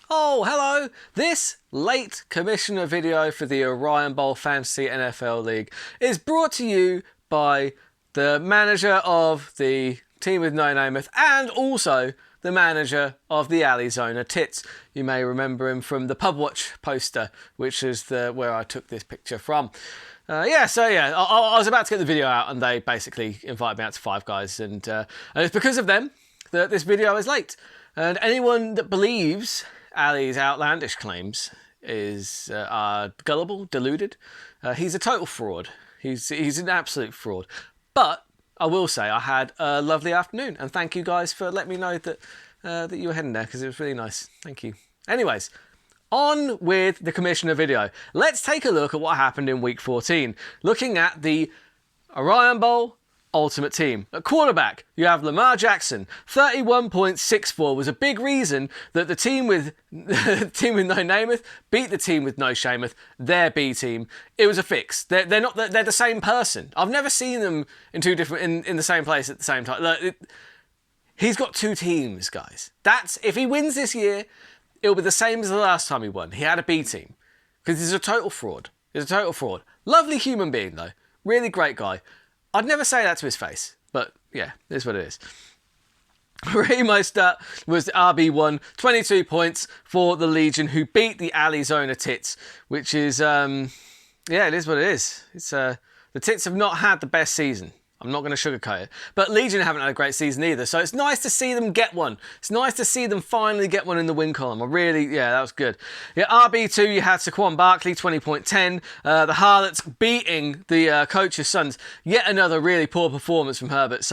Oh, hello! This late commissioner video for the Orion Bowl Fantasy NFL League is brought to you by the manager of the team with no nameth and also the manager of the Arizona Tits. You may remember him from the Pub Watch poster, which is where I took this picture from. I was about to get the video out and they basically invited me out to Five Guys and it's because of them that this video is late. And anyone that believes Ali's outlandish claims are gullible, deluded. He's a total fraud. He's an absolute fraud. But I will say I had a lovely afternoon, and thank you guys for letting me know that you were heading there because it was really nice. Thank you. Anyways, on with the commissioner video. Let's take a look at what happened in week 14, looking at the Orion Bowl Ultimate Team. At quarterback, you have Lamar Jackson. 31.64 was a big reason that the team with no nameth beat the team with no shameth, their B team. It was a fix. They're the same person. I've never seen them in two different in the same place at the same time. He's got two teams, guys. If he wins this year, it'll be the same as the last time he won. He had a B team because he's a total fraud. He's a total fraud. Lovely human being though. Really great guy. I'd never say that to his face, but yeah, it is what it is. Raheem Mostert was the RB1, 22 points for the Legion, who beat the Arizona Tits, which is, it is what it is. The Tits have not had the best season. I'm not going to sugarcoat it. But Legion haven't had a great season either, so it's nice to see them get one. It's nice to see them finally get one in the win column. That was good. Yeah, RB2, you had Saquon Barkley, 20.10. The Harlots beating the coach's Suns. Yet another really poor performance from Herbert,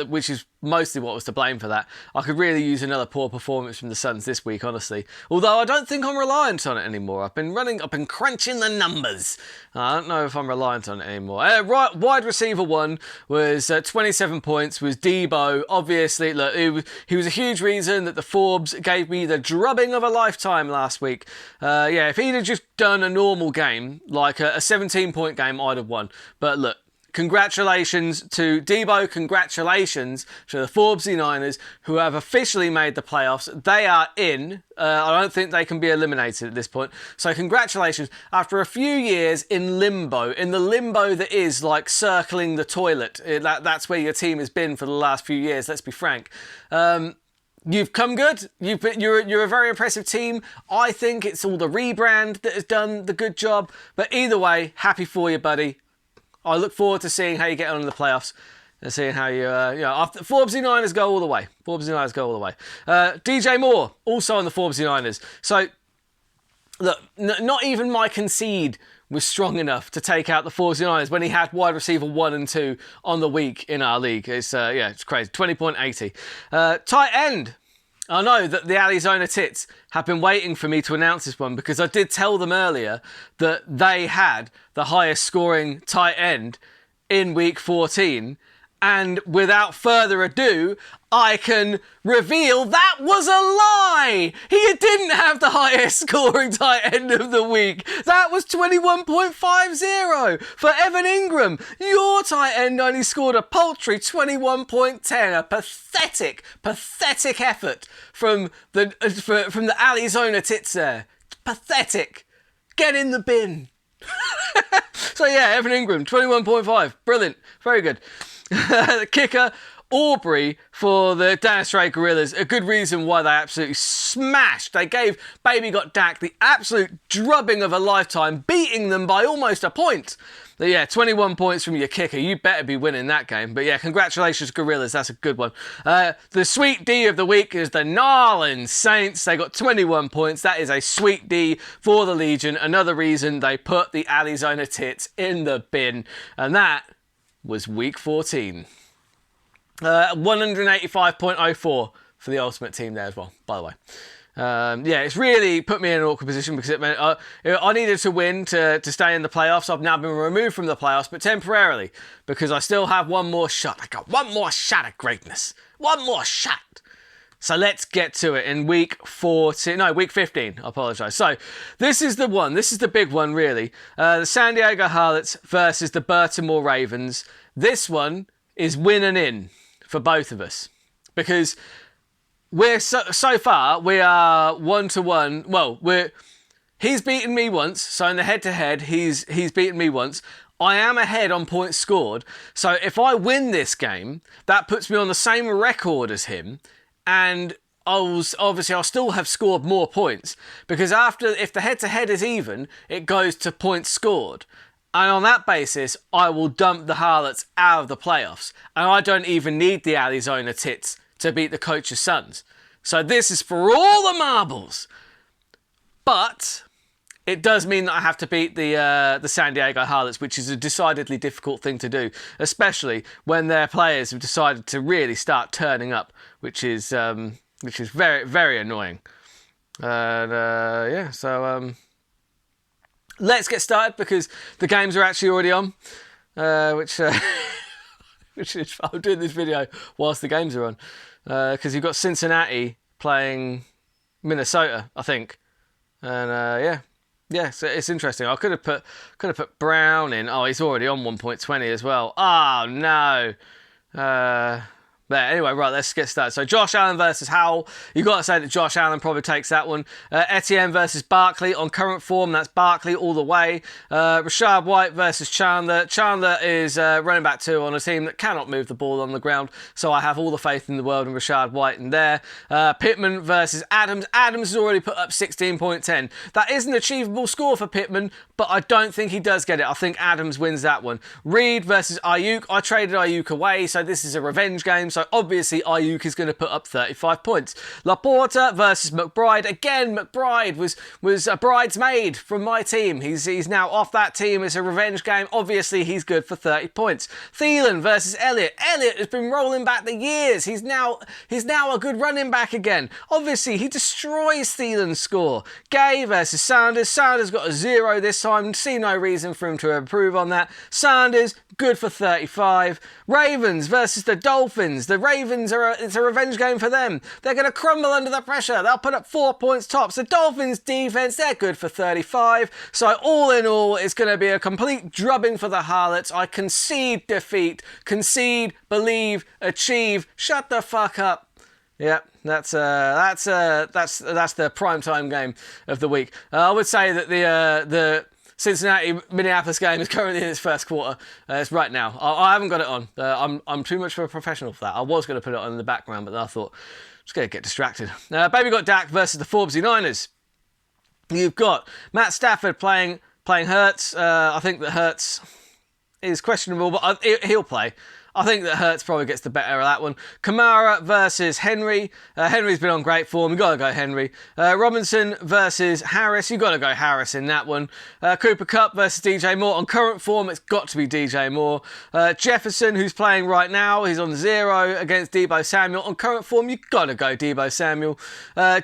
which is mostly what was to blame for that. I could really use another poor performance from the Suns this week, honestly. Although I don't think I'm reliant on it anymore. I've been crunching the numbers. I don't know if I'm reliant on it anymore. Wide receiver one was 27 points, was Debo. Obviously, look, he was a huge reason that the Forbes gave me the drubbing of a lifetime last week. If he'd have just done a normal game, like a 17-point game, I'd have won. But look, congratulations to Debo, congratulations to the Forbsy Niners, who have officially made the playoffs. They are in. I don't think they can be eliminated at this point. So congratulations. After a few years in limbo, in the limbo that is like circling the toilet, that's where your team has been for the last few years, let's be frank. You've come good. You're a very impressive team. I think it's all the rebrand that has done the good job. But either way, happy for you, buddy. I look forward to seeing how you get on in the playoffs and seeing how after Forbsy Niners go all the way. Forbsy Niners go all the way. DJ Moore, also on the Forbsy Niners. So, look, not even my concede was strong enough to take out the Forbsy Niners when he had wide receiver 1 and 2 on the week in our league. It's crazy. 20.80. Tight end. I know that the Arizona Tits have been waiting for me to announce this one because I did tell them earlier that they had the highest scoring tight end in week 14. And without further ado, I can reveal that was a lie! He didn't have the highest scoring tight end of the week. That was 21.50 for Evan Ingram. Your tight end only scored a paltry 21.10. A pathetic effort from the Arizona Tits there. Pathetic. Get in the bin. So yeah, Evan Ingram, 21.5. Brilliant. Very good. The kicker, Aubrey, for the Dennis Ray Gorillas. A good reason why they absolutely smashed. They gave Baby Got Dak the absolute drubbing of a lifetime, beating them by almost a point. But yeah, 21 points from your kicker. You better be winning that game. But yeah, congratulations, Gorillas. That's a good one. The sweet D of the week is the Narland Saints. They got 21 points. That is a sweet D for the Legion. Another reason they put the Arizona Tits in the bin. And that was week 14. 185.04 for the Ultimate Team there as well, by the way. It's really put me in an awkward position because it meant I needed to win to stay in the playoffs. I've now been removed from the playoffs, but temporarily, because I still have one more shot. I got one more shot at greatness. One more shot. So let's get to it in week 15. I apologise. So this is the one. This is the big one, really. The San Diego Harlots versus the Baltimore Ravens. This one is win and in for both of us. Because we're so far we are 1-1. Well, he's beaten me once, so in the head-to-head, he's beaten me once. I am ahead on points scored, so if I win this game, that puts me on the same record as him, and I'll still have scored more points, because if the head-to-head is even, it goes to points scored. And on that basis, I will dump the Harlots out of the playoffs, and I don't even need the Arizona Tits to beat the Coach's Sons. So this is for all the marbles. But it does mean that I have to beat the San Diego Harlots, which is a decidedly difficult thing to do, especially when their players have decided to really start turning up, which is very, very annoying. So let's get started because the games are actually already on, which is I'm doing this video whilst the games are on, because you've got Cincinnati playing Minnesota, I think, and so it's interesting. I could have put Brown in. Oh, he's already on 1.20 as well. Oh no. But anyway, right, let's get started. So Josh Allen versus Howell. You've got to say that Josh Allen probably takes that one. Etienne versus Barkley. On current form, that's Barkley all the way. Rachaad White versus Chandler. Chandler is running back 2 on a team that cannot move the ball on the ground, so I have all the faith in the world in Rachaad White in there. Pittman versus Adams. Adams has already put up 16.10. That is an achievable score for Pittman, but I don't think he does get it. I think Adams wins that one. Reed versus Ayuk. I traded Ayuk away, so this is a revenge game. So obviously Ayuk is going to put up 35 points. Laporta versus McBride. Again, McBride was a bridesmaid from my team. He's now off that team. It's a revenge game. Obviously he's good for 30 points. Thielen versus Elliott. Elliott has been rolling back the years. He's now a good running back again. Obviously he destroys Thielen's score. Gay versus Sanders. Sanders got a 0 this time. See no reason for him to improve on that. Sanders, good for 35. Ravens versus the Dolphins. The Ravens it's a revenge game for them. They're going to crumble under the pressure. They'll put up 4 points tops. The Dolphins defense, they're good for 35. So all in all, it's going to be a complete drubbing for the Harlots. I concede defeat. Concede, believe, achieve. Shut the fuck up. Yep, that's the primetime game of the week. I would say that the Cincinnati-Minneapolis game is currently in its first quarter. It's right now. I haven't got it on. I'm too much of a professional for that. I was going to put it on in the background, but then I thought, I'm just going to get distracted. Baby got Dak versus the Forbsy Niners. You've got Matt Stafford playing Hurts. I think that Hurts is questionable, but he'll play. I think that Hurts probably gets the better of that one. Kamara versus Henry. Henry's been on great form. You've got to go Henry. Robinson versus Harris. You've got to go Harris in that one. Cooper Kupp versus DJ Moore. On current form, it's got to be DJ Moore. Jefferson, who's playing right now, he's on 0 against Deebo Samuel. On current form, you've got to go Deebo Samuel.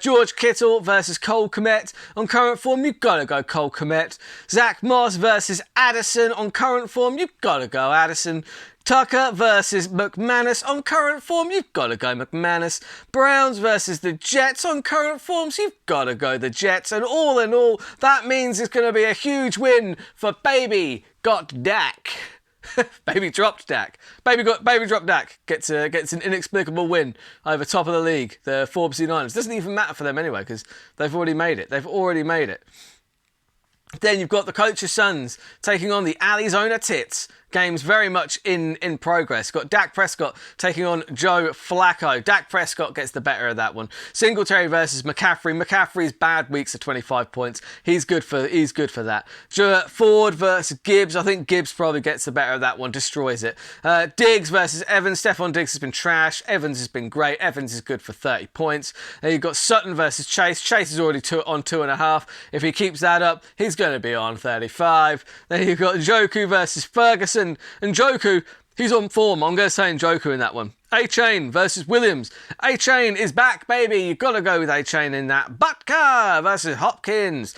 George Kittle versus Cole Kmet. On current form, you've got to go Cole Kmet. Zach Moss versus Addison. On current form, you've got to go Addison. Tucker versus McManus. On current form, you've got to go McManus. Browns versus the Jets. On current forms, you've got to go the Jets. And all in all, that means it's going to be a huge win for Baby Got Dak. Baby dropped Dak. Baby dropped Dak. Gets an inexplicable win over top of the league, the Forbsy Niners. Doesn't even matter for them anyway, because they've already made it. Then you've got the Coach's Sons taking on the Arizona Tits. Games very much in progress. Got Dak Prescott taking on Joe Flacco. Dak Prescott gets the better of that one. Singletary versus McCaffrey. McCaffrey's bad weeks are 25 points. He's good for that. Ford versus Gibbs. I think Gibbs probably gets the better of that one. Destroys it. Diggs versus Evans. Stephon Diggs has been trash. Evans has been great. Evans is good for 30 points. Then you've got Sutton versus Chase. Chase is already on 2.5. If he keeps that up, he's going to be on 35. Then you've got Njoku versus Ferguson. And Njoku, he's on form. I'm going to say Njoku in that one. A-Chain versus Williams. A-Chain is back, baby. You've got to go with A-Chain in that. Butker versus Hopkins.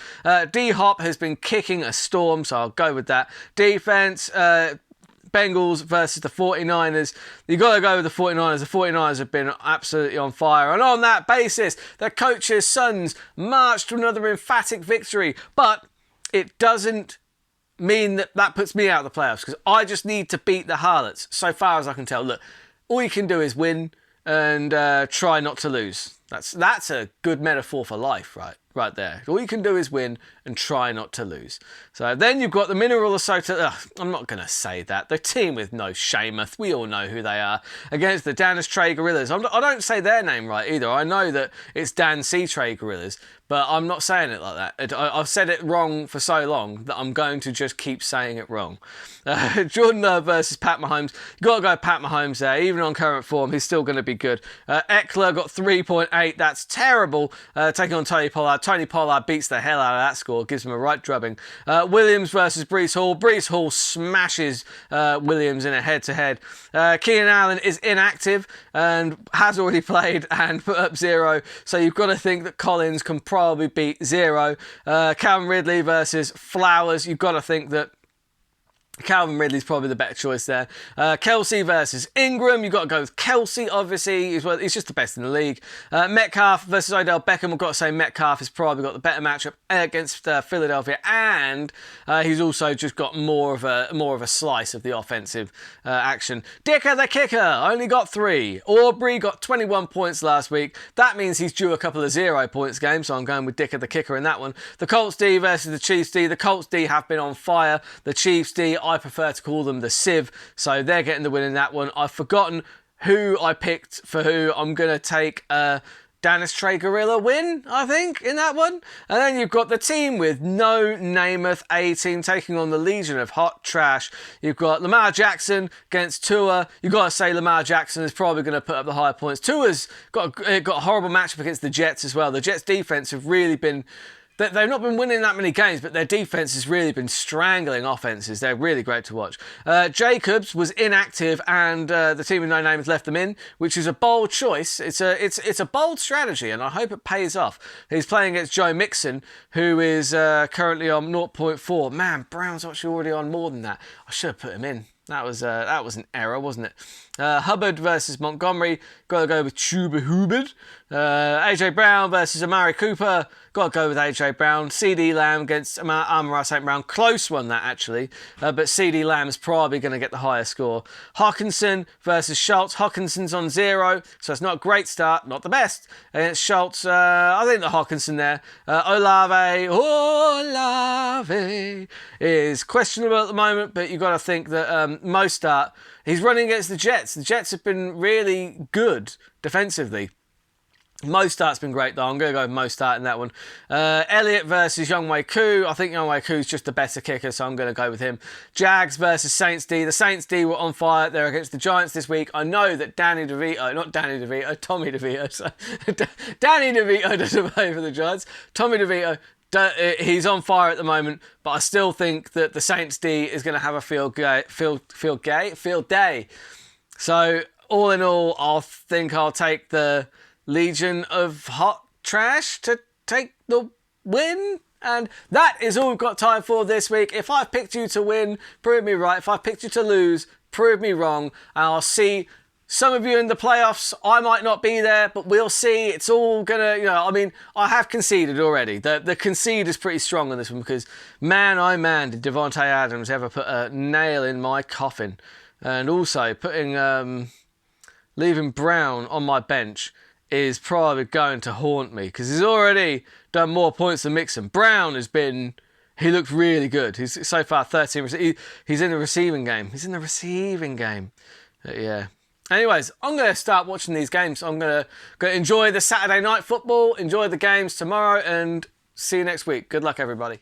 D-Hop has been kicking a storm, so I'll go with that. Defense, Bengals versus the 49ers. You've got to go with the 49ers. The 49ers have been absolutely on fire. And on that basis, the Coach's Sons march to another emphatic victory. But it doesn't mean that puts me out of the playoffs, because I just need to beat the Harlots, so far as I can tell. Look, all you can do is win, and try not to lose. That's a good metaphor for life, right there. All you can do is win and try not to lose. So then you've got the Minnesota. I'm not going to say that. The team with no shameath. We all know who they are. Against the Dallas Trey Gorillas. I don't say their name right either. I know that it's Dan C. Trey Gorillas, but I'm not saying it like that. I've said it wrong for so long that I'm going to just keep saying it wrong. Jordan Love versus Pat Mahomes. You've got to go Pat Mahomes there. Even on current form, he's still going to be good. Eckler got 3.8. That's terrible. Taking on Tony Pollard. Tony Pollard beats the hell out of that score. Gives him a right drubbing. Williams versus Breece Hall. Breece Hall smashes Williams in a head-to-head. Keenan Allen is inactive and has already played and put up 0. So you've got to think that Collins can probably beat 0. Calvin Ridley versus Flowers. You've got to think that Calvin Ridley's probably the better choice there. Kelsey versus Ingram. You've got to go with Kelsey, obviously. He's just the best in the league. Metcalf versus Odell Beckham. We've got to say Metcalf has probably got the better matchup against Philadelphia, and he's also just got more of a slice of the offensive action. Dicker the kicker only got 3. Aubrey got 21 points last week. That means he's due a couple of 0 points games, so I'm going with Dicker the kicker in that one. The Colts D versus the Chiefs D. The Colts D have been on fire. The Chiefs D, I prefer to call them the Civ, so they're getting the win in that one. I've forgotten who I picked for who. I'm going to take Dallas Trey Gorilla win, I think, in that one. And then you've got the team with no Namath A-team taking on the Legion of Hot Trash. You've got Lamar Jackson against Tua. You've got to say Lamar Jackson is probably going to put up the higher points. Tua's got a horrible matchup against the Jets as well. The Jets' defense have really been... They've not been winning that many games, but their defense has really been strangling offenses. They're really great to watch. Jacobs was inactive, and the team with no name has left them in, which is a bold choice. It's a bold strategy, and I hope it pays off. He's playing against Joe Mixon, who is currently on 0.4. Man, Brown's actually already on more than that. I should have put him in. That was an error, wasn't it? Hubbard versus Montgomery. Got to go with Chuba Hubbard. AJ Brown versus Amari Cooper. Got to go with AJ Brown. CD Lamb against Amara St. Brown. Close one, that actually. But CD Lamb's probably going to get the higher score. Hawkinson versus Schultz. Hawkinson's on 0, so it's not a great start. Not the best. Against Schultz, I think the Hawkinson there. Olave is questionable at the moment, but you've got to think that Mostert, he's running against the Jets. The Jets have been really good defensively. Mostert's been great though. I'm going to go with Mostert in that one. Elliott versus Younghoe Koo. I think Younghoe Koo's just a better kicker, so I'm going to go with him. Jags versus Saints D. The Saints D were on fire. They're against the Giants this week. I know that Tommy DeVito. So Danny DeVito doesn't play for the Giants. Tommy DeVito, he's on fire at the moment, but I still think that the Saints D is going to have a field day. So all in all, I think I'll take the Legion of Hot Trash to take the win. And that is all we've got time for this week. If I've picked you to win, prove me right. If I've picked you to lose, prove me wrong. And I'll see some of you in the playoffs. I might not be there, but we'll see. It's all going to, I have conceded already. The concede is pretty strong on this one because, man, oh man, did Devontae Adams ever put a nail in my coffin. And also leaving Brown on my bench is probably going to haunt me because he's already done more points than Mixon. Brown he looked really good. He's so far 13. He's in the receiving game. Yeah. Anyways, I'm going to start watching these games. I'm going to enjoy the Saturday night football, enjoy the games tomorrow, and see you next week. Good luck, everybody.